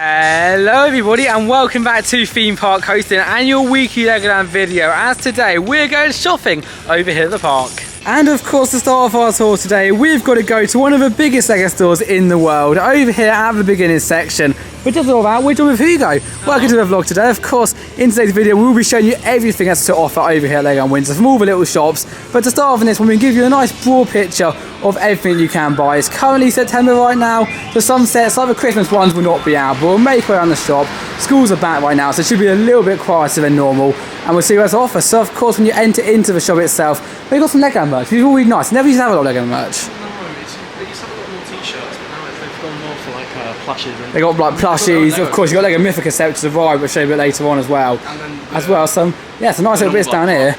Hello everybody and welcome back to Theme Park Coastin and your weekly Legoland video, as today we're going shopping over here at the park. And of course, to start off our tour today, we've got to go to one of the biggest Lego stores in the world, over here at the beginning section. But just all that, we're done with HUGO. Welcome to the vlog today. Of course, in today's video, we'll be showing you everything that's to offer over here at Legoland Windsor, from all the little shops. But to start off in this one, we'll give you a nice broad picture of everything you can buy. It's currently September right now, so some sets, like the Christmas ones, will not be out, but we'll make our way around the shop. Schools are back right now, so it should be a little bit quieter than normal, and we'll see what's to offer. So of course, when you enter into the shop itself, we've got some Legoland merch, which is all really nice. Never used to have a lot of Legoland merch. They used to have a lot more t-shirts, but now they've gone more for like plushes. They got like plushies, of course. You got like a Mythica set, which is a ride, which we'll show you a bit later on as well. Some nice little bits down here.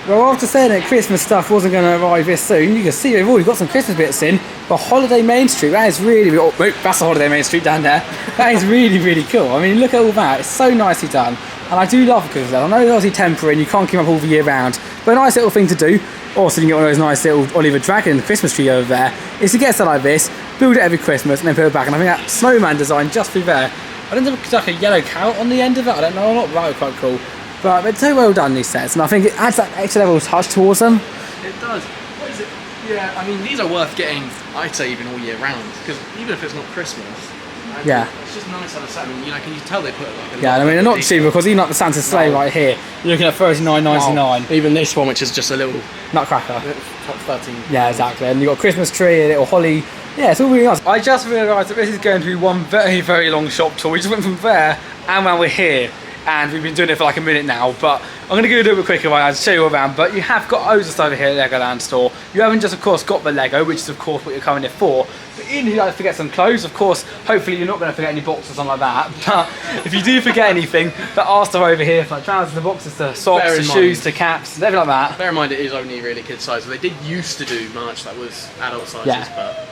Well, after saying that Christmas stuff wasn't going to arrive this soon, you can see we've already got some Christmas bits in. But Holiday Main Street, that is really, that's the Holiday Main Street down there. That is really, really cool. I mean, look at all that. It's so nicely done. And I do love the Christmas stuff. I know it's obviously temporary and you can't keep up all the year round, but a nice little thing to do. Also, you can get one of those nice little Oliver Dragon Christmas tree over there. Is to get something like this, build it every Christmas, and then put it back. And I think that snowman design just through there, I don't think it's like a yellow cow on the end of it. I don't know, not right, quite cool. But they're so well done, these sets, and I think it adds that extra level of touch towards them. It does. What is it? Yeah, I mean, these are worth getting, I'd say, even all year round, because even if it's not Christmas, it's just nice on a set. I mean, can you tell they put like I mean, they're not cheap, because even like the Santa sleigh right here, you're looking at $39.99. Even this one, which is just a little nutcracker. Top 13. Yeah, exactly. And you've got a Christmas tree, a little holly. Yeah, it's all really nice. I just realised that this is going to be one very, very long shop tour. We just went from there, and now we're here. And we've been doing it for like a minute now, but I'm going to go a little bit quicker right now to show you all around. But you have got loads of stuff here at Legoland store. You haven't just, of course, got the Lego, which is, of course, what you're coming here for. But even if you don't forget some clothes, of course, hopefully you're not going to forget any boxes or something like that. But if you do forget anything, there are stuff over here, from like trousers to boxes to socks to shoes to caps, everything like that. Bear in mind, it is only really kid size. They did used to do merch that was adult sizes, but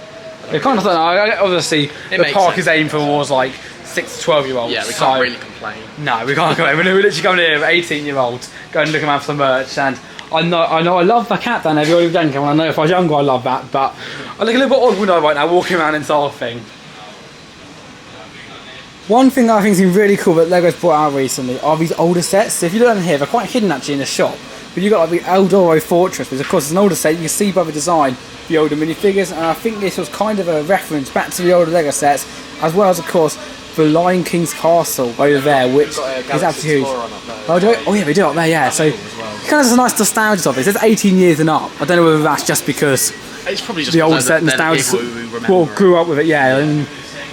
they kind of obviously the park is aimed towards like 6 to 12-year-olds. Yeah, we can't really complain. No, we can't complain. We're literally coming here with 18-year-olds, going looking around for some merch, and I know I love the cat down there, the Oliver Dragon, and I know if I was younger I'd love that, but I look a little bit odd window right now, walking around in sort of thing. One thing that I think is really cool that Lego's brought out recently are these older sets. So if you look down here, they're quite hidden actually in the shop, but you've got like the Eldorado Fortress, which of course is an older set. You can see by the design the older minifigures, and I think this was kind of a reference back to the older Lego sets, as well as of course the Lion King's castle over there, which is absolutely huge. Oh yeah, we do up there, yeah. So it kind of has a nice nostalgia of it. It says 18 years and up. I don't know whether that's just because it's probably just the old set nostalgia grew up with it, yeah.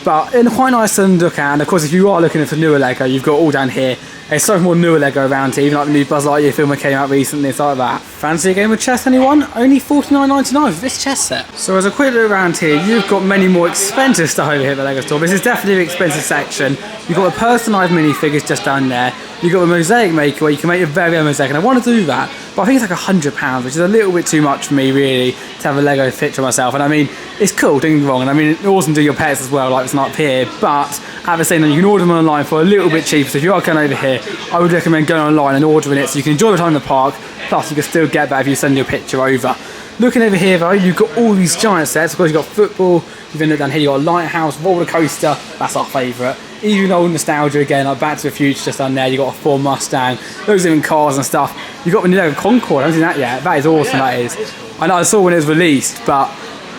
But it's quite nice to look at, and of course if you are looking for newer Lego, you've got all down here. There's so much more newer Lego around here, even like the new Buzz Lightyear film that came out recently, it's like that. Fancy a game of chess, anyone? Only $49.99 for this chess set. So as a quick look around here, you've got many more expensive stuff over here at the Lego store. This is definitely the expensive section. You've got the personalised minifigures just down there. You've got the mosaic maker where you can make your very own mosaic, and I want to do that, but I think it's like £100, which is a little bit too much for me really, to have a Lego picture of myself. And I mean, it's cool, don't get me wrong, and I mean, it's awesome to do your pets as well, like it's not up here, but at the same time, you can order them online for a little bit cheaper. So if you are coming over here, I would recommend going online and ordering it so you can enjoy the time in the park, plus you can still get that if you send your picture over. Looking over here though, you've got all these giant sets. Of course, you've got football, you've been down here, you've got a lighthouse, roller coaster, that's our favourite. Even old nostalgia again, like Back to the Future just down there, you've got a Ford Mustang, those different cars and stuff. You've got the Ninjago Concorde, I haven't seen that yet. That is awesome, that is. I know I saw when it was released, but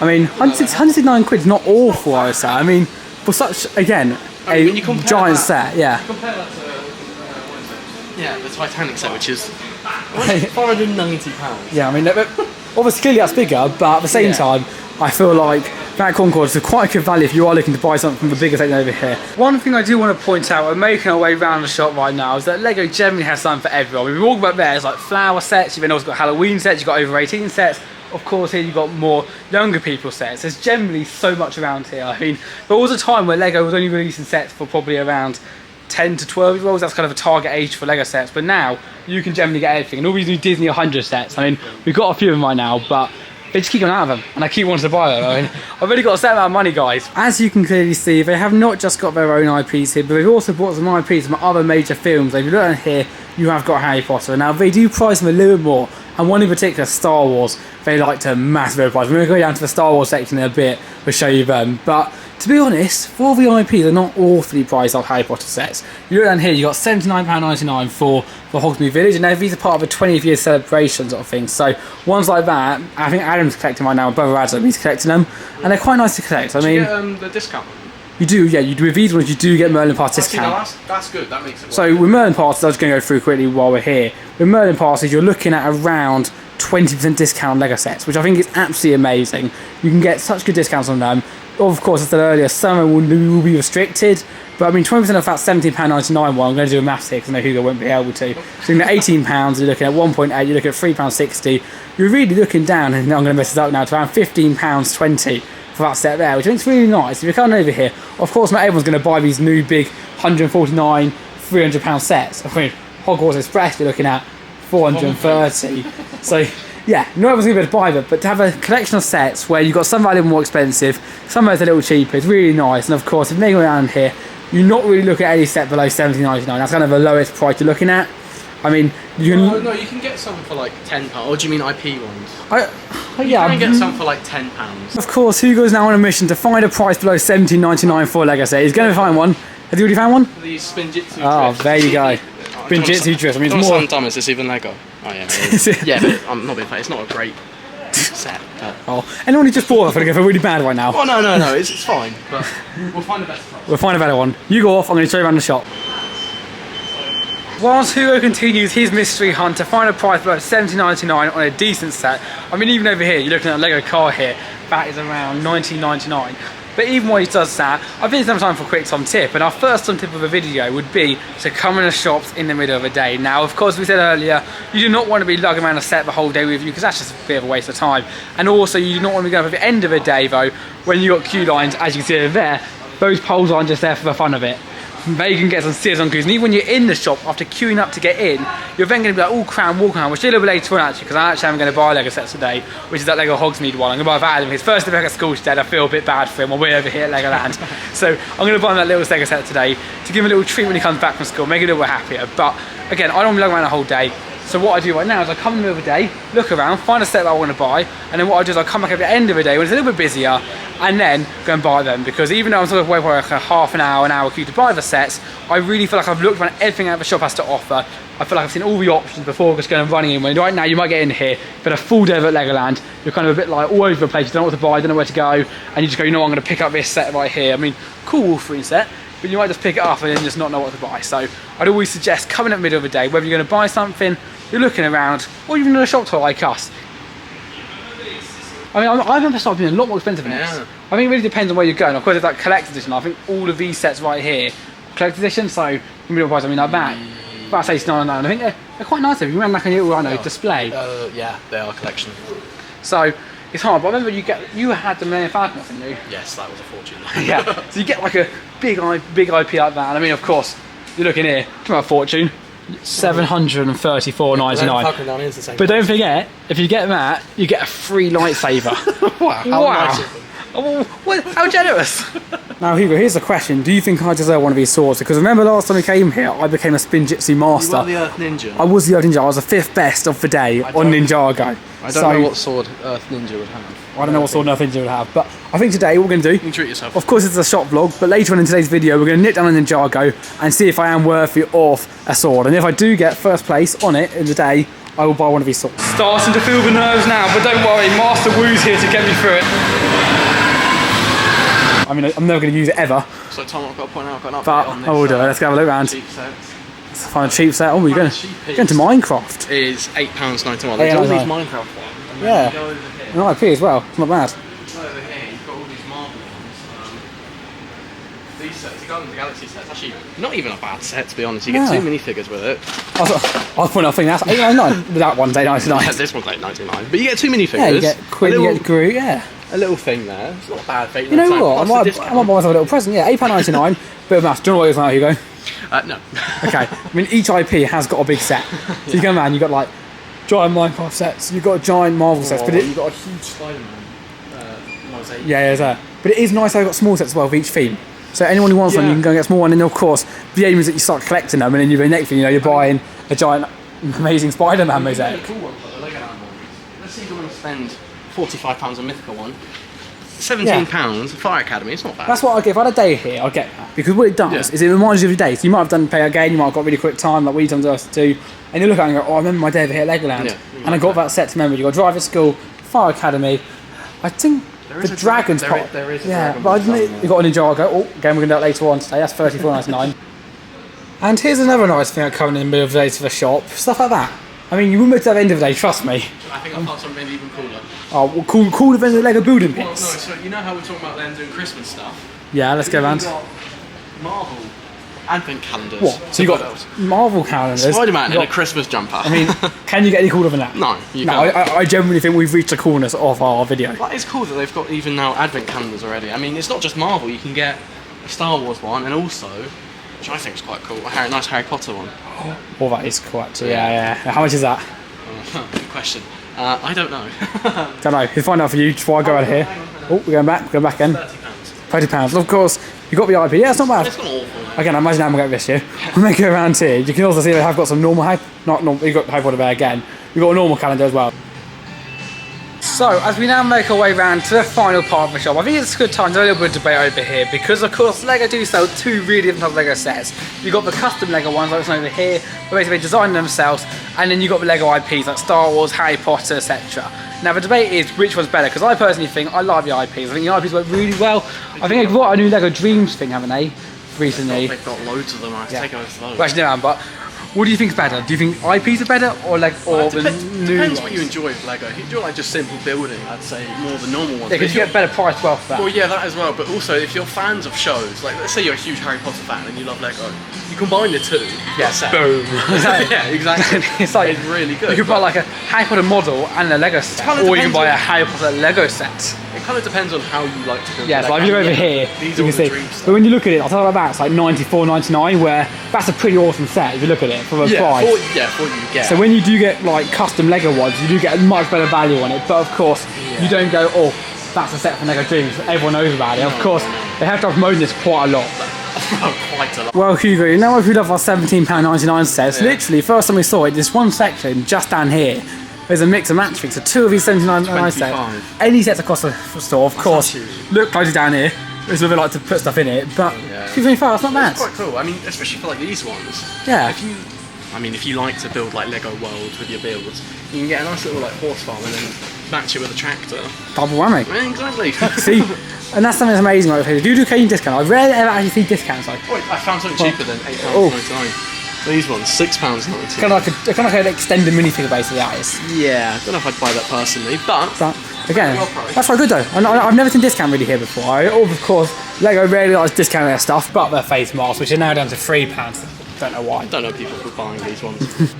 I mean, 169 quid is not awful, I would say. I mean, for such, again, a giant set, yeah. Compare that to the Titanic set, which is £490. Yeah, I mean, obviously clearly that's bigger, but at the same time, I feel like that Concorde is quite a good value if you are looking to buy something from the bigger section over here. One thing I do want to point out, we're making our way around the shop right now, is that Lego generally has something for everyone. We've been walking back there, it's like flower sets, you've also got Halloween sets, you've got over 18 sets. Of course, here you've got more younger people sets. There's generally so much around here. I mean, there was a time where Lego was only releasing sets for probably around 10 to 12-year-olds. That's kind of a target age for Lego sets. But now, you can generally get everything. And all these new Disney 100 sets, I mean, we've got a few of them right now, but they just keep going out of them. And I keep wanting to buy them. I mean, I've already got a set amount of money, guys. As you can clearly see, they have not just got their own IPs here, but they've also bought some IPs from other major films. If you look down here, you have got Harry Potter. Now, they do price them a little bit more and one in particular, Star Wars, they like to massively overprice. We're going to go down to the Star Wars section in a bit, we'll show you them, but to be honest, for VIP, they're not awfully priced like Harry Potter sets. You look down here, you got £79.99 for the Hogsmeade Village, and these are part of a 20th year celebration sort of thing. So ones like that, I think Adam's collecting right now, my brother Adam, he's collecting them, and they're quite nice to collect. I mean, you get the discount? You do, yeah. You do with these ones, you do get Merlin Pass discount. That's good. That makes it work. So with Merlin Passes, I was going to go through quickly while we're here. With Merlin Passes, you're looking at around 20% discount on Lego sets, which I think is absolutely amazing. You can get such good discounts on them. Of course, as I said earlier, some will be restricted, but I mean, 20% off that £17.99 one, I'm going to do a maths here because I know Hugo won't be able to. So you're looking at £18, you're looking at 1.8, you're looking at £3.60. You're really looking down, and I'm going to mess this up now, to around £15.20 for that set there, which I think is really nice. If you're coming over here, of course not everyone's going to buy these new big £149, £300 sets. I mean, Hogwarts Express you're looking at £430. So yeah, not everyone's going to be able to buy them, but to have a collection of sets where you've got some valuable more expensive, some of it's a little cheaper, it's really nice. And of course, if you're around here, you're not really looking at any set below £17.99. That's kind of the lowest price you're looking at. I mean, you can... No, you can get some for like £10. Or do you mean IP ones? Yeah, you can get some for like £10. Of course, Hugo's now on a mission to find a price below £17.99 for a Lego set. He's going to find one. Has he already found one? The Spinjitzu Oh, there you go. Spinjitzu drift. I mean, it's more... dumb, is this even Lego? Oh yeah, yeah, but I'm not being fair. It's not a great set. But... Oh, anyone who just bought it, I think, really bad right now. Oh no, it's fine. But we'll find a better price. We'll find a better one. You go off. I'm going to show you around the shop. Whilst Hugo continues his mystery hunt to find a price below £17.99 on a decent set, I mean, even over here, you're looking at a Lego car here, that is around £19.99. But even while he does that, I think it's time for a quick Tom tip, and our first Tom tip of the video would be to come in the shops in the middle of the day. Now, of course, we said earlier, you do not want to be lugging around a set the whole day with you, because that's just a bit of a waste of time. And also, you do not want to be going up at the end of the day, though, when you've got queue lines, as you can see over there, those poles aren't just there for the fun of it. They can get some serious on queues, and even when you're in the shop after queuing up to get in, you're then going to be like all crammed, walking around, which is a little bit later on actually, because I actually am going to buy Lego sets today, which is that Lego Hogsmeade one. I'm going to buy for Adam, his first day back at school today. I feel a bit bad for him while we're over here at Legoland. So I'm going to buy him that little Lego set today to give him a little treat when he comes back from school, make him a little bit happier. But again, I don't want to be lugging around the whole day. So what I do right now is I come in the middle of the day, look around, find a set that I want to buy, and then what I do is I come back at the end of the day when it's a little bit busier, and then go and buy them. Because even though I'm sort of waiting for like a half an hour queue to buy the sets, I really feel like I've looked around everything that the shop has to offer. I feel like I've seen all the options before just going and running in. When right now you might get in here, but a full day at Legoland, you're kind of a bit like all over the place, you don't know what to buy, don't know where to go, and you just go, you know what, I'm going to pick up this set right here. I mean, cool Wolverine set, but you might just pick it up and then just not know what to buy. So I'd always suggest coming at the middle of the day, whether you're going to buy something, you're looking around, or even in a shop tour like us. I mean, I remember started being a lot more expensive than this. I think it really depends on where you're going. Of course, it's like collector's edition. I think all of these sets right here, collector's edition, so middle price, I mean, like that, about £89.99. I think they're quite nice. If you remember, like a little display. Yeah, they are a collection. So it's hard, but I remember you had the Millennium Falcon, didn't you? Yes, that was a fortune. Yeah, so you get like a big IP like that. And I mean, of course, you're looking here, talking about fortune. £734.99. But don't forget, if you get that, you get a free lightsaber. Wow. How generous. Now Hugo, here's the question. Do you think I deserve one of these swords? Because remember last time we came here, I became a Spinjitzu master. You were the Earth Ninja. I was the Earth Ninja. I was the 5th best of the day on Ninjago. I don't know what sword Earth Ninja would have. I don't know what sword Earth Ninja would have, but I think today what we're going to do... You can treat yourself. Of course it's a shop vlog, but later on in today's video we're going to nip down on Ninjago and see if I am worthy of a sword. And if I do get first place on it in the day, I will buy one of these swords. Starting to feel the nerves now, but don't worry, Master Wu's here to get me through it. I mean, I'm never going to use it ever. So Tom, I've got to point out, I've got an update but on this. I will do it. Let's go have a look around. Cheap sets. Let's find a cheap set. Oh, we're going to Minecraft. It is £8.91. There's all these Minecraft ones. And yeah. then you go over here. No, IP as well. It's not bad. Over here, you've got all these Marvel ones. These sets, the Guardians of the Galaxy sets, actually not even a bad set to be honest. You get 2 minifigures with it. I was pointing out, that's £8.99. That one's £8.99. Yeah, this one's £8.99. But you get 2 minifigures. Yeah, you get Quinn, you get Groot, yeah. A little thing there. It's not a bad thing. You know what? I might buy myself a little present. Yeah, £8.99. Bit of maths. Do you know what it is now, Hugo? No. Okay. I mean, each IP has got a big set. So you go around, you've got like giant Minecraft sets, you've got giant Marvel sets, but you've got a huge Spider-Man mosaic. Yeah, that. But it is nice how you've got small sets as well for each theme. So anyone who wants one, you can go and get a small one. And of course, the aim is that you start collecting them, and then you the next thing, you know, you're buying a giant, amazing Spider-Man mosaic. Cool one for the Legoland let's say you want to spend £45 on Mythical one. £17, Fire Academy, it's not bad. That's what I get. If I had a day here, I'll get that. Because what it does is it reminds you of your day. So you might have done play a game, you might have got really quick time, like we done us to, and you look at it and go, oh, I remember my day over here at Legoland. And I got that set to remember. You got Drive at School, Fire Academy. I think the Dragons part. There is a Dragon. But I didn't, you got a Ninjago. Oh, again, we're going to do that later on today. That's £34.99. And here's another nice thing that coming in the middle of the day to the shop. Stuff like that. I mean, you wouldn't be at the end of the day, trust me. I think I've got something even cooler. Oh, well, cooler than the Lego building bits. Well, no, so you know how we're talking about them doing Christmas stuff? Yeah, let's go around. You've got Marvel Advent calendars. What? So you got Marvel calendars. Spider-Man in a Christmas jumper. I mean, can you get any cooler than that? No, you can't. I genuinely think we've reached the coolness of our video. But it's cool that they've got even now Advent calendars already. I mean, it's not just Marvel. You can get a Star Wars one, and also, which I think is quite cool, a nice Harry Potter one. Oh, that is cool actually. Yeah. How much is that? Good question. I don't know. Don't know. We'll find out for you before I go out of here. Oh, we're going back. We're going back again. £30. Of course, you got the IP. Yeah, it's not bad. It's not awful. Again, I imagine I'm going to get this year. We'll make it around here. You can also see they have got some normal hype. Not normal. You've got Harry Potter there again. You've got a normal calendar as well. So, as we now make our way round to the final part of the shop, I think it's a good time to have a little bit of debate over here because, of course, Lego do sell two really different types of Lego sets. You've got the custom Lego ones, like this one over here, where basically they design themselves, and then you've got the Lego IPs like Star Wars, Harry Potter, etc. Now, the debate is which one's better, because I personally think I like the IPs. I think the IPs work really well. I think they've got a new Lego Dreams thing, haven't they, recently? They've got loads of them. I have to take over those. Well, actually, no, but what do you think is better? Do you think IPs are better or the new depends ones? what you enjoy with Lego. If you enjoy like just simple building, I'd say more the normal ones. Yeah, because you get better price well for that. Well, yeah, that as well. But also, if you're fans of shows, like let's say you're a huge Harry Potter fan and you love Lego, you combine the two. Yes, boom. Yeah, exactly. It's like it's really good. You can buy like a Harry Potter model and a Lego set, or you can buy a Harry Potter Lego set. It kind of depends on how you like to build. Yeah, so if you look over here, these you are can see. But when you look at it, I'll tell you about it's like £94.99, where that's a pretty awesome set if you look at it for the price. For what you get. So when you do get like custom Lego ones, you do get a much better value on it. But of course, you don't go, oh, that's a set from Lego Dreams. Everyone knows about it. Of course, they have to have promoted this quite a lot. Quite a lot. Well, Hugo, you know if we love our £17.99 sets, literally, first time we saw it, this one section just down here, there's a mix and match thing. So two of these £79.99 sets, any sets across the store, of course, look closer down here. It's where they like to put stuff in it, but £2.25, that's not bad. It's quite cool. I mean, especially for like these ones. Yeah. If you like to build like Lego worlds with your builds, you can get a nice little like horse farm and then match it with a tractor. Double whammy. Yeah, exactly. See, and that's something that's amazing about it. Do you do occasional discount? I rarely ever actually see discounts. Like, I found something cheaper than £8.99. These ones, £6.99. Kind of like an extended minifigure basically, that is. Yeah, I don't know if I'd buy that personally, but again, that's quite good though. I've never seen discount really here before. Of course, Lego rarely likes discounting their stuff, but their face masks, which are now down to £3. Don't know why. I don't know people who are buying these ones.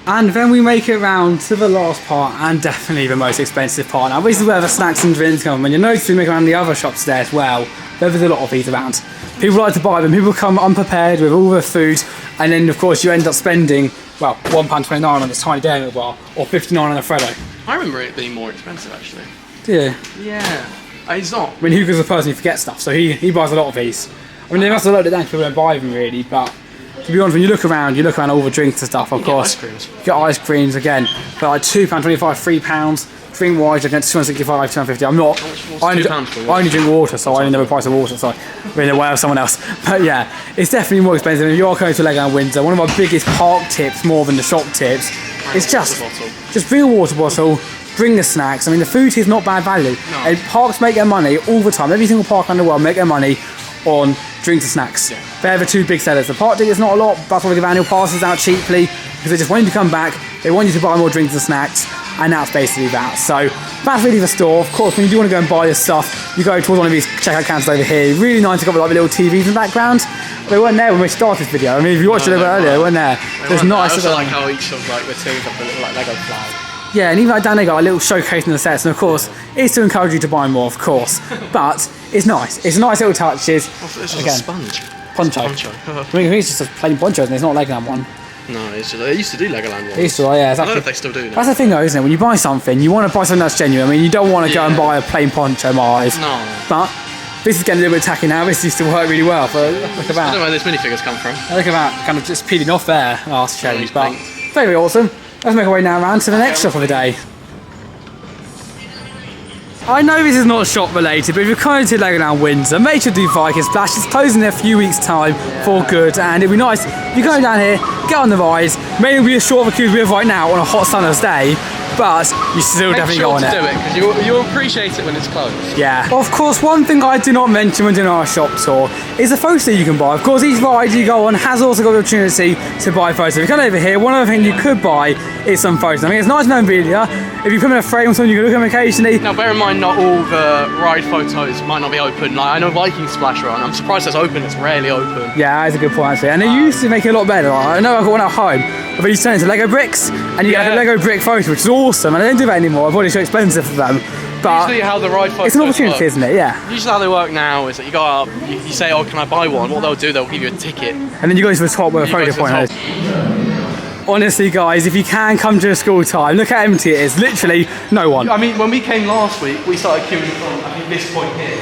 And then we make it round to the last part, and definitely the most expensive part. Now this is where the snacks and drinks come. And you notice we make around the other shops there as well. There's a lot of these around. People like to buy them. People come unprepared with all the food, and then of course you end up spending, well, £1.29 on this tiny dairy milk bar, or £59 on a Freddo. I remember it being more expensive actually. Do you? Yeah. It's not. I mean, Hugo's the person who forgets stuff, so he buys a lot of these. I mean, they must have loaded it down, people don't buy them really, but to be honest, when you look around all the drinks and stuff, of course. Ice creams. You get ice creams again, for like £2.25, £3. Drink wise, against £2.65, £2.50. I'm not. I only drink water, so I only know the price of water, so I'm in the way of someone else. But yeah, it's definitely more expensive. If you are going to Legoland Windsor, one of our biggest park tips, more than the shop tips, is just bring a water bottle. Bring the snacks. I mean, the food here is not bad value. No. And parks make their money all the time. Every single park in the world make their money on drinks and snacks. Yeah. They're the two big sellers. The park ticket's not a lot. That's why we give annual passes out cheaply, because they just want you to come back. They want you to buy more drinks and snacks, and that's basically that. So that's really the store. Of course, when you do want to go and buy this stuff, you go towards one of these checkout counters over here. Really nice to got like the little TVs in the background. They weren't there when we started this video. I mean, if you watched it a bit earlier, they weren't there. It's nice. I also like how each of like the tins have the little like Lego flag. Yeah, and even like down there got a little showcase in the sets, and of course, it's to encourage you to buy more, of course. But it's nice. It's nice little touches. It's just a sponge. Poncho. I mean, it's just a plain poncho, and it's not a Legoland one. No, it's just, they used to do Legoland ones. They used to, yeah, exactly. I don't know if they still do now. That's the thing though, isn't it? When you buy something, you want to buy something that's genuine. I mean, you don't want to go and buy a plain poncho, my eyes. No. But this is getting a little bit tacky now. This used to work really well. But look at that. I don't know where those minifigures come from. Look at that, kind of just peeling off there. Last change, but paint. very awesome. let's make our way now around to the next shop of the day. I know this is not shop related, but if you're coming to Legoland Windsor, make sure to do Viking Splash. It's closing in a few weeks' time for good, and it'd be nice if you go down here, get on the rides. Maybe it'll be as short of a queue as we have right now on a hot summer's day, but you still definitely go on it. Make sure to do it, because you'll appreciate it when it's closed. Yeah. Of course, one thing I did not mention when doing our shop tour is the photos that you can buy. Of course, each ride you go on has also got the opportunity to buy photos. If you come over here, one other thing you could buy is some photos. I mean, it's nice memorabilia. If you put them in a frame or something, you can look at them occasionally. Now, bear in mind, not all the ride photos might not be open. Like, I know Viking Splash Run, I'm surprised it's open, it's rarely open. Yeah, that's a good point actually. And they used to make it a lot better. Like, I know I've got one at home, but they used to turn it into Lego bricks, and you get a Lego brick photo, which is awesome, and they don't do that anymore. Probably too expensive for them. But usually how the ride photos it's an opportunity, work, isn't it? Yeah. Usually how they work now is that you go up, you say, oh, can I buy one? What they'll do, they'll give you a ticket. And then you go to the top where the photo point is. Honestly, guys, if you can come to a school time, look how empty it is. Literally no one. I mean, when we came last week, we started queuing from, I think, this point here,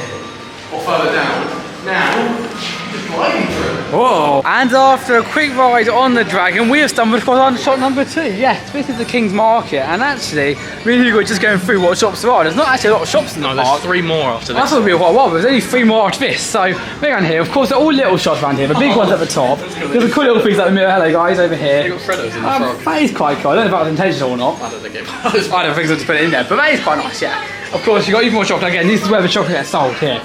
or further down. Now, just gliding through. Whoa! And after a quick ride on the Dragon, we have stumbled across shop number 2. Yes, this is the King's Market, and actually, really good just going through what shops there are. There's not actually a lot of shops in the park. There's 3 more after this. I thought it would be quite a while, but there's only 3 more after this. So, we're down here. Of course, they're all little shops around here. The big ones at the top. There's a cool little piece like the mirror. Hello, guys, over here. They got Freddos in the frog. That is quite cool. I don't know if that was intentional or not. I don't think it was. I don't think so to put it in there, but that is quite nice, yeah. Of course, you've got even more chocolate. Again, this is where the chocolate gets sold here.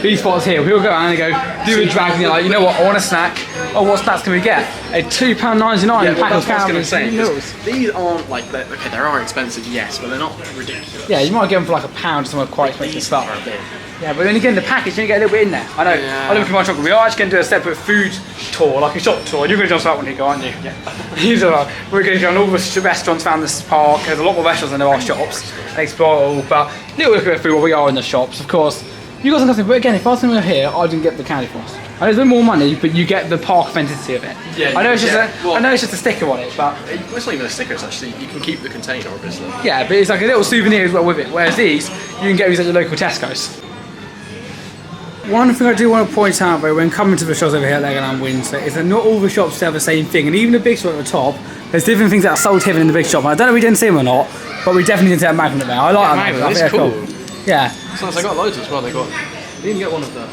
These spots here, people go around and go, do a drag, and you're like, you know what, I want a snack. Oh, what snacks can we get? A £2.99 pack of calories. These aren't like, okay, they are expensive, yes, but they're not ridiculous. Yeah, you might get them for like £1 somewhere quite expensive stuff. Yeah, but then again, the package, you get a little bit in there. I know, I look at my chocolate. We are actually going to do a separate food tour, like a shop tour. You're going to join us that one, Hugo, aren't you? Yeah. We're going to go on all the restaurants around this park. There's a lot more restaurants than there are shops. And explore it all, but little look at through what we are in the shops. Of course, you got something, but again, if I was over here, I didn't get the candy floss. I know there's a bit more money, but you get the park authenticity of it. Yeah, I know it's just I know it's just a sticker on it, but it's not even a sticker. It's actually, you can keep the container, obviously. Yeah, but it's like a little souvenir as well with it. Whereas these, you can get these at your local Tesco's. One thing I do want to point out though, when coming to the shops over here at Legoland Windsor, is that not all the shops have the same thing, and even the big shop at the top, there's different things that are sold here in the big shop. And I don't know if we didn't see them or not, but we definitely didn't see that magnet there. I like that magnet. It's cool. Yeah. So they got loads as well. They didn't get one of the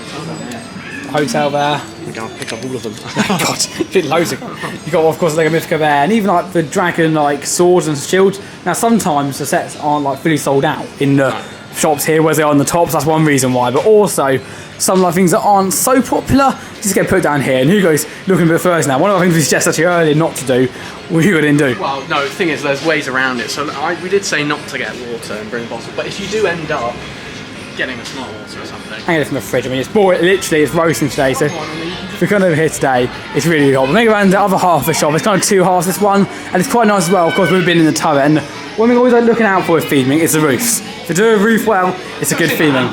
hotel there. I'm going to pick up all of them. God, did loads of them. You got, of course, Lego Mythica there, and even like the dragon like swords and shields. Now sometimes the sets aren't like fully sold out in the shops here, whereas they are on the tops. That's one reason why. But also some like things that aren't so popular just get put down here. And Hugo's looking a bit first now. One of the things we suggested actually earlier not to do, Hugo didn't do. Well, no, the thing is, there's ways around it. So we did say not to get water and bring a bottle, but if you do end up getting a smart water or something. Hang it from the fridge. I mean, it's literally it's roasting today, so if we come over here today, it's really hot. We're going around the other half of the shop. It's kind of 2 halves, this one, and it's quite nice as well. Of course, we've been in the turret, and one thing I always like looking out for with theming is the roofs. If you do a roof well, it's a good theming.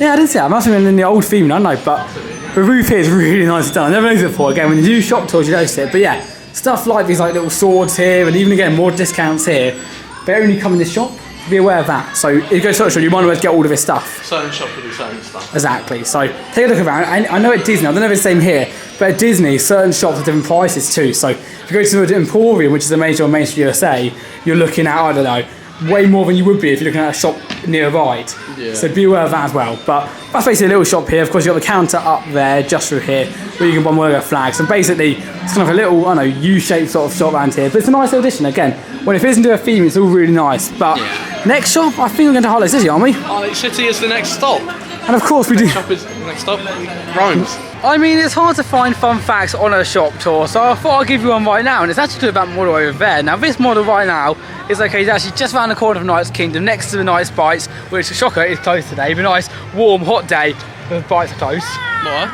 Yeah, I didn't see that. I must have been in the old theming, I don't know, but the roof here is really nice done. I never noticed it before. Again, when you do shop tours, you notice it. But yeah, stuff like these like little swords here, and even again, more discounts here. But when you come in this shop, be aware of that. So if you go to a shop, you might as well get all of this stuff. Certain shops will do certain stuff. Exactly. So take a look around. I know at Disney, I don't know if it's the same here, but at Disney, certain shops have different prices too. So if you go to the Emporium, which is a major on Main Street USA, you're looking at, I don't know, way more than you would be if you're looking at a shop near a ride. Yeah. So be aware of that as well. But that's basically a little shop here. Of course, you've got the counter up there, just through here, where you can buy more Lego flags. And basically, it's kind of a little, I don't know, U-shaped sort of shop around here. But it's a nice little addition. Again, when it fits into a theme, it's all really nice. But next shop, I think we're going to Harlow City, aren't we? Harlow City is the next stop. And of course we do. Next shop is the next stop. Rhymes. I mean, it's hard to find fun facts on a shop tour, so I thought I'd give you one right now, and it's actually about model over there. Now, this model right now is located actually just around the corner of Knight's Kingdom, next to the Knight's Bites, which, shocker, is closed today. It's a nice, warm, hot day. The Bites are closed. What?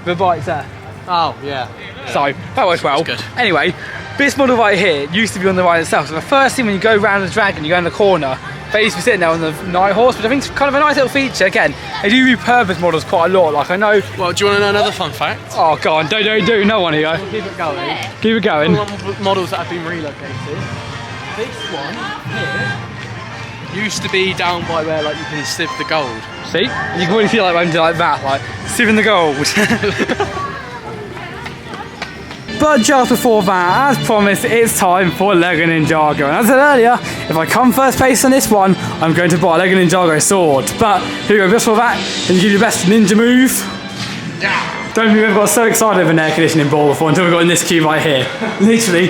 The Bites there. Oh, yeah. So, that works well. That's good. Anyway, this model right here used to be on the ride itself, so the first thing when you go around the Dragon, you go in the corner, they used to be sitting there on the Night Horse, which I think is kind of a nice little feature. Again, they do repurpose models quite a lot. Like I know. Well, do you want to know another fun fact? Oh, go on, do no one here. Keep it going. Keep it going. Models that have been relocated. This one here used to be down by where like you can sieve the gold. See? You can already feel like I'm like that, like sieving the gold. but just before that, as promised, it's time for Lego Ninjago. And as I said earlier, if I come first place on this one, I'm going to buy a Lego Ninjago sword. But here we go, just for that, can you give your best ninja move? Yeah. Don't think we've got so excited of an air conditioning ball before until we got in this cube right here. Literally,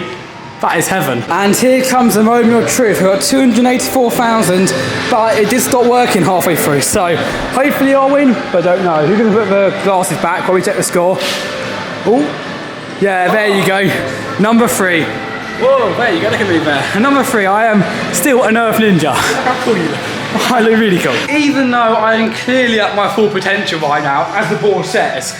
that is heaven. And here comes the moment of truth. We've got 284,000, but it did stop working halfway through. So hopefully I'll win, but I don't know. Who's going to put the glasses back while we check the score? Oh, yeah, there you go. Number 3. Whoa, there you go, look at me there. And number 3, I am still an Earth Ninja. How cool you look. I look really cool. Even though I am clearly at my full potential right now, as the board says,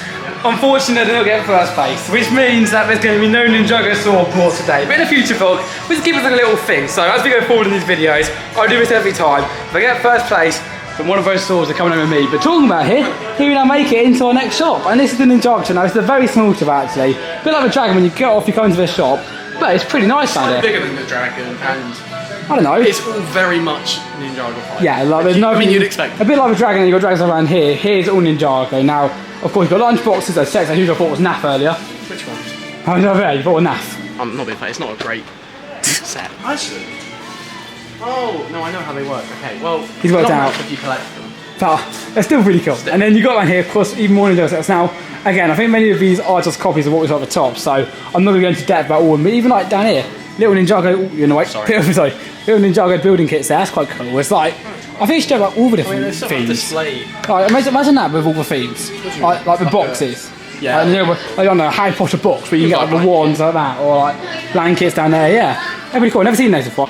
unfortunately I didn't get first place, which means that there's going to be no Ninjago sword bought today. But in the future vlog, we just keep us a little thing. So as we go forward in these videos, I'll do this every time. If I get first place, then one of those swords are coming over me. But talking about here we now make it into our next shop. And this is the Ninjago. Now, it's a very small shop actually. A bit like a dragon, when you get off, you come into this shop. But it's pretty nice down here. It's bigger than the dragon, and I don't know. it's all very much Ninjago. Yeah, like there's no. I mean, you'd expect. A bit like a dragon, and you've got dragons around here. Here's all Ninjago. Now, of course, you've got lunch boxes, those sets, who I thought was naff earlier. Which ones? Oh, no, there, you bought a naff. I'm not being fair, it's not a great set. Actually. Oh, no, I know how they work. Okay, well, He's worked out. if you collect them. But they're still really cool. And then you've got around here, of course, even more Ninjago sets. Now, again, I think many of these are just copies of what was at the top, so I'm not going to go into depth about all of them. But even like down here, little Ninjago, oh, you're in the way. Sorry. Sorry. Little Ninjago building kits there, that's quite cool. It's like, I think it's just like all the different There's themes. display. Like, imagine that with all the themes. Like the boxes. Yeah. Like, you know, like, I don't know, Harry Potter box where you can get like the wands like that, or like blankets down there, yeah. They're pretty cool, I've never seen those before.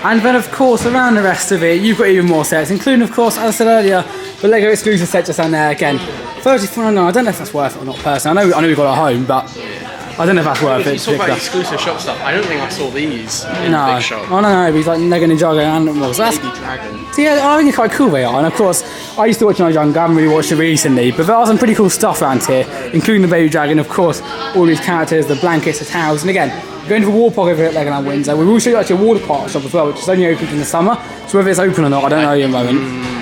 And then of course around the rest of it, you've got even more sets, including of course, as I said earlier, the Lego exclusive set just down there again. 34.99, I don't know if that's worth it or not personally. I know we've got it at home, but I don't know if that's worth If it. you talk about exclusive shop stuff, I don't think I saw these in the big shop. Oh no, he's like Lego Ninjago animals. That's, Baby dragon. so yeah, I think it's quite cool they are. And of course, I used to watch when I was younger, I haven't really watched it recently, but there are some pretty cool stuff around here, including the baby dragon, of course, all these characters, the blankets, the towels, and again, going to the water park over here at Legoland Windsor. We will show you actually a water park shop as well, which is only open in the summer, so whether it's open or not, I don't know at the moment.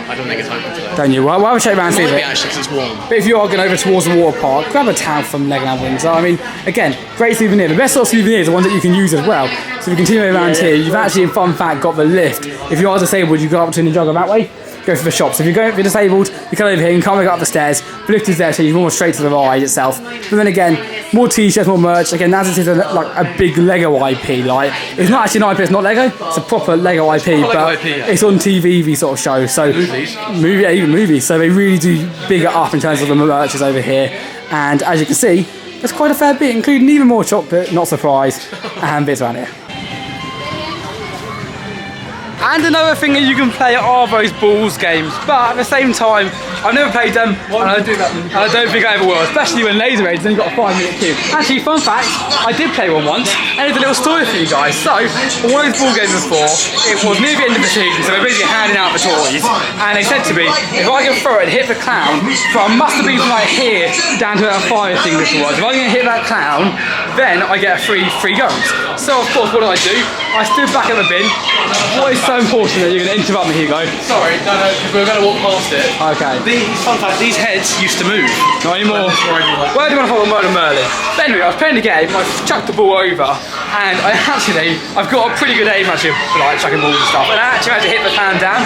I don't think it's open today. Don't you? Well, we'll have a check around and see It might if be it. actually, 'cause it's warm. But if you are going over towards the water park, grab a towel from Legoland Windsor. I mean, again, great souvenir. The best sort of souvenirs are ones that you can use as well. So if you continue around here, you've actually, in fun fact, got the lift. If you are disabled, you go up to Ninjago that way, go for the shops. If you're disabled, you come over here, you can't make it up the stairs. The lift is there, so you're almost straight to the ride itself. But then again, more t-shirts, more merch. Again, as it is like a big Lego IP, like it's not actually an IP, it's not Lego. It's a proper Lego IP, proper but Lego IP, yeah. it's on TV, these sort of shows. So even movies. So they really do big it up in terms of the merches over here. And as you can see, there's quite a fair bit, including even more chocolate, not surprised, and bits around here. And another thing that you can play are those balls games, but at the same time, I've never played them, and I don't think I ever will, especially when Laser Raid's only got a 5-minute queue. Actually, fun fact, I did play one once, and there's a little story for you guys. So, what those ball games was for, it was near the end of the season, so they're basically handing out the toys, and they said to me, if I can throw it and hit the clown, from must have been from like here down to that fire extinguisher was, if I can hit that clown, then I get a free goes. So of course, what do? I stood back at the bin. What is so important that you're going to interrupt me, Hugo? Sorry, no, because we were going to walk past it. Okay. Fun fact, these heads used to move. Not anymore. Where do you want to follow Murder Merlin? But anyway, I was playing the game, I chucked the ball over, and I've got a pretty good aim actually, like chucking balls and stuff, and I actually had to hit the clown down.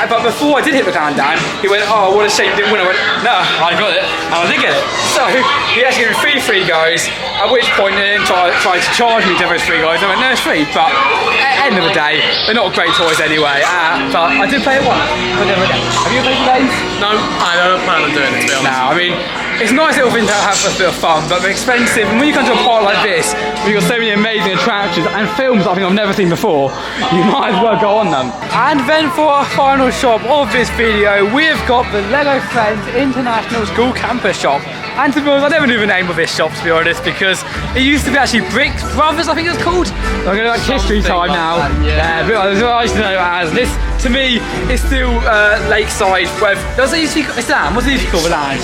But before I did hit the clown down, he went, oh, what a shame you didn't win. I went, no, I got it, and I did get it. So, he actually gave me 3 free goes, at which point he then tried to charge me to those 3 goes. I went, no, it's free, but at the end of the day, they're not great toys anyway. But I did play it once, but never again. Have you played the games? No, I don't plan on doing it, to be honest. No, I mean, it's a nice little thing to have for a bit of fun, but they're expensive. And when you come to a park like this, where you've got so many amazing attractions and films that I think I've never seen before, you might as well go on them. And then for our final shop of this video, we've got the Lego Friends International School Campus Shop. And to be honest, I never knew the name of this shop, to be honest, because it used to be actually Bricks Brothers, I think it's called. I'm going to like history time now. But I used to know it as. This, to me, is still Lakeside. Does it used to be called? It's land. What's it used to be called? The land.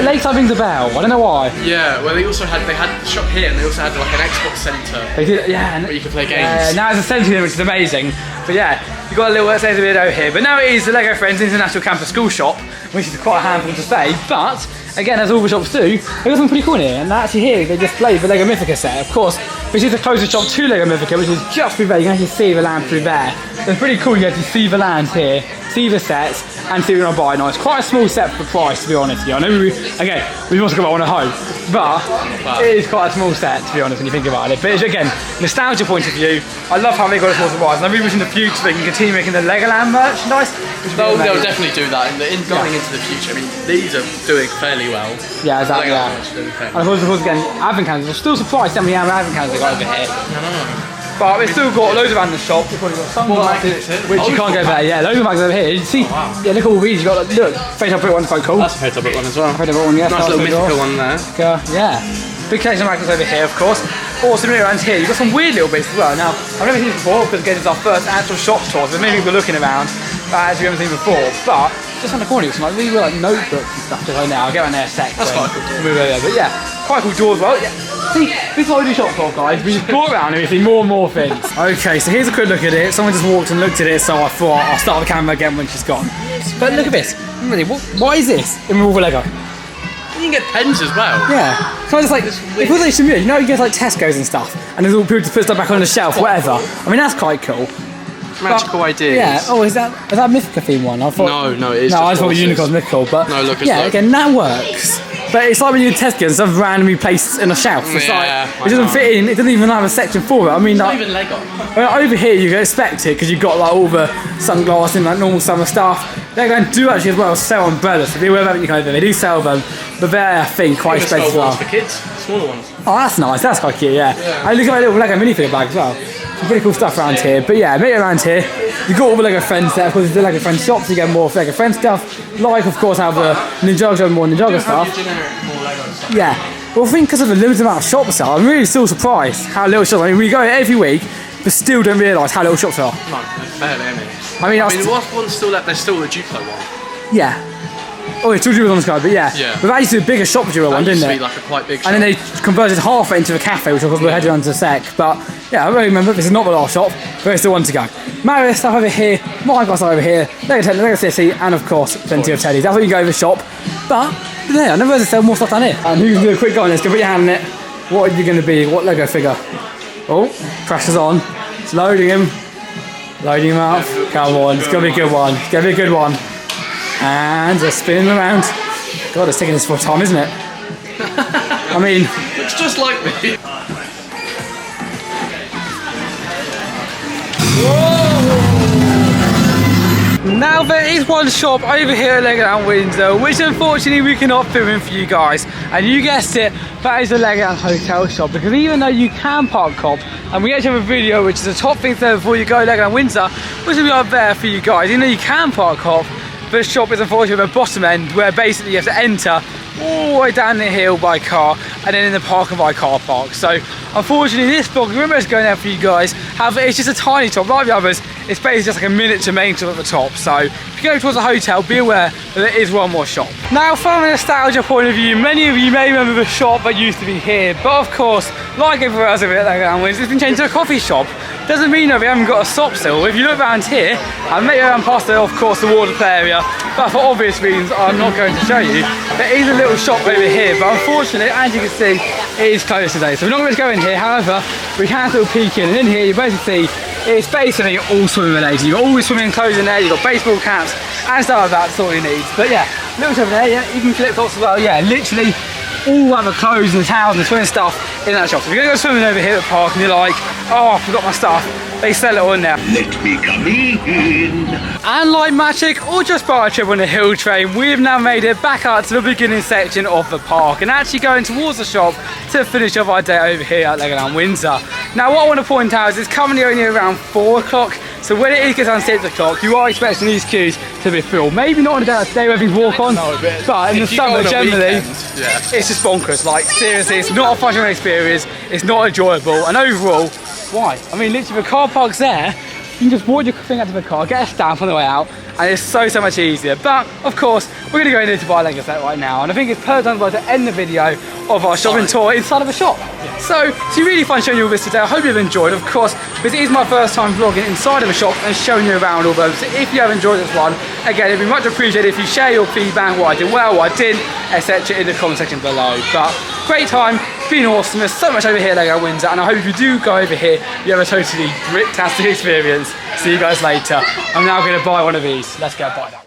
Lakeside rings a bell. I don't know why. Yeah. Well, they had the shop here, and they also had like an Xbox Centre. They did, yeah. Where you can play games. Now it's a centre, which is amazing. But yeah, you've got a little video here. But now it is the Lego Friends International Campus School Shop, which is quite a handful to say. But again, as all the shops do, they've got something pretty cool in here. And actually here, they display the Lego Mythica set. Of course, this is the closest shop to Lego Mythica, which is just through there. You can actually see the land through there. So it's pretty cool, you actually see the land here, see the sets, and see what you're gonna buy. Now, it's quite a small set for the price, to be honest with you. I know we've also got one at home, but it is quite a small set, to be honest, when you think about it. But again, nostalgia point of view, I love how they got a small surprise. And I really wish in the future they can continue making the Legoland merchandise. They'll definitely do that going into the future. I mean, these are doing fairly well. Yeah, exactly. And of course, again, advent calendars. I'm still surprised how many advent calendars they got over here. But we've still got loads of random shops. We've probably got some markets which you can't go there. Yeah, loads of mags over here. You see, yeah, look at all these. You got look, Fate I'll Put one's quite cool. That's a Fate I'll Put one as well. Fate I'll Put one, yeah. Nice little mythical one there. Yeah. Big collection of magnets over here, of course. Awesome around here. You've got some weird little bits as well. Now, I've never seen this before because again, it's our first actual shop tour, so maybe we're looking around as we haven't seen before. But just on the corner, you've got some like really like notebooks and stuff just right now. I'll get on there in a sec. That's quite cool. Move over there. But yeah, quite cool door as well. Yeah. See, this is what we do shop tour, guys. We just go around and we see more and more things. Okay, so here's a quick look at it. Someone just walked and looked at it, so I thought I'll start the camera again when she's gone. But look at this. Really, what is this in all the Lego? You can get pens as well. Yeah. Kind of just like, it feels like familiar. You know, you get like Tesco's and stuff, and there's all people to put stuff back on the shelf, whatever. I mean, that's quite cool. Magical ideas. Yeah. Oh, is that Mythica theme one? I thought. No, it is. No, I just thought the unicorn's mythical, but no, look, yeah, again, that works. But it's like when you're in Tesco and stuff randomly placed in a shelf. It's like, it doesn't fit in. It doesn't even have a section for it. I mean, it's like, not even Lego. Over here, you can expect it because you've got like all the sunglasses and like normal summer stuff. They're going to do actually as well sell umbrellas. So if you're ever you go over, they do sell them, but they're I think quite expensive as well. For kids, smaller ones. Oh, that's nice. That's quite cute. Yeah. And look at my little Lego minifigure bag as well. Some pretty cool stuff around here. But yeah, maybe around here, you've got all the Lego Friends there. Of course, there's the Lego Friends shops. You get more Lego Friends stuff. Like, of course, have the Ninjago, more Ninjago stuff. Yeah. Well, I think because of the limited amount of shops there, I'm really still surprised how little shops. I mean, we go every week, but still don't realise how little shops there are. No, barely any. I mean, what's one still left? There's still the Duplo one. Yeah. Oh, it's still Duplo on the sky, but yeah. But that used to be a bigger shop Duplo one, didn't it? Used to be like a quite big shop. And then they converted half it into a cafe, which of course we'll head on to a sec. But yeah, I really remember this is not the last shop, but there's still one to go. Mario stuff over here, Minecraft stuff over here, Lego City, and of course plenty of teddies. That's what you go over the shop. But yeah, I never realised there's more stuff down here. And who's gonna do a quick go on this? Go put your hand in it. What are you gonna be? What Lego figure? Oh, pressure's on. It's loading him. Loading him up. Come on, it's gonna be a good one. It's gonna be a good one. And just spinning around. God, it's taking this for time, isn't it? I mean, looks just like me. Now there is one shop over here at Legoland Windsor, which unfortunately we cannot film in for you guys. And you guessed it, that is the Legoland Hotel shop. Because even though you can park cop, and we actually have a video which is the top thing there before you go to Legoland Windsor, which will be up there for you guys. Even though you can park cop, the shop is unfortunately at the bottom end, where basically you have to enter all the way down the hill by car and then in the parking by car park. So unfortunately this vlog, remember it's going there for you guys. However, it's just a tiny shop, like the others. It's basically just like a miniature main shop at the top. So if you go towards the hotel, be aware that there is one more shop. Now, from a nostalgia point of view, many of you may remember the shop that used to be here, but of course, like everywhere else over at Legoland Windsor, it's been changed to a coffee shop. Doesn't mean that we haven't got a stop still. If you look around here, I may go around past of course the water play area, but for obvious reasons I'm not going to show you. There is a little shop over here, but unfortunately, as you can see, it is closed today. So we're not going to go in here, however, we can still peek in, and in here you basically see it's basically all swimming related. You've got all the swimming clothes in there, you've got baseball caps and stuff like that, that's all you need. But yeah, little shop in there, yeah, even flip-flops as well, yeah, literally all other clothes and towels and swimming stuff in that shop. So if you're going to go swimming over here at the park and you're like, oh, I forgot my stuff, they sell it all in there. Let me come in. And like magic, or just by a trip on the hill train, we've now made it back up to the beginning section of the park and actually going towards the shop to finish off our day over here at Legoland Windsor. Now what I want to point out is it's currently only around 4 o'clock, so when it gets on 6 o'clock, you are expecting these queues to be filled. Maybe not on a day where things walk on, but in the summer generally, it's just bonkers. Like seriously, it's not a fun experience, it's not enjoyable, and overall, why? I mean, literally the car park's there, you can just walk your thing out to the car, get a stamp on the way out, and it's so much easier. But of course, we're going to go in there to buy a Lego set right now, and I think it's perfect time to end the video of our shopping tour inside of a shop. So it's really fun showing you all this today. I hope you've enjoyed. Of course, this is my first time vlogging inside of a shop and showing you around all those. So if you have enjoyed this one, again, it'd be much appreciated if you share your feedback, what I did well, what I didn't, etc. in the comment section below. But great time, been awesome. There's so much over here at Legoland Windsor, and I hope if you do go over here, you have a totally fantastic experience. See you guys later. I'm now going to buy one of these. Let's go buy that one.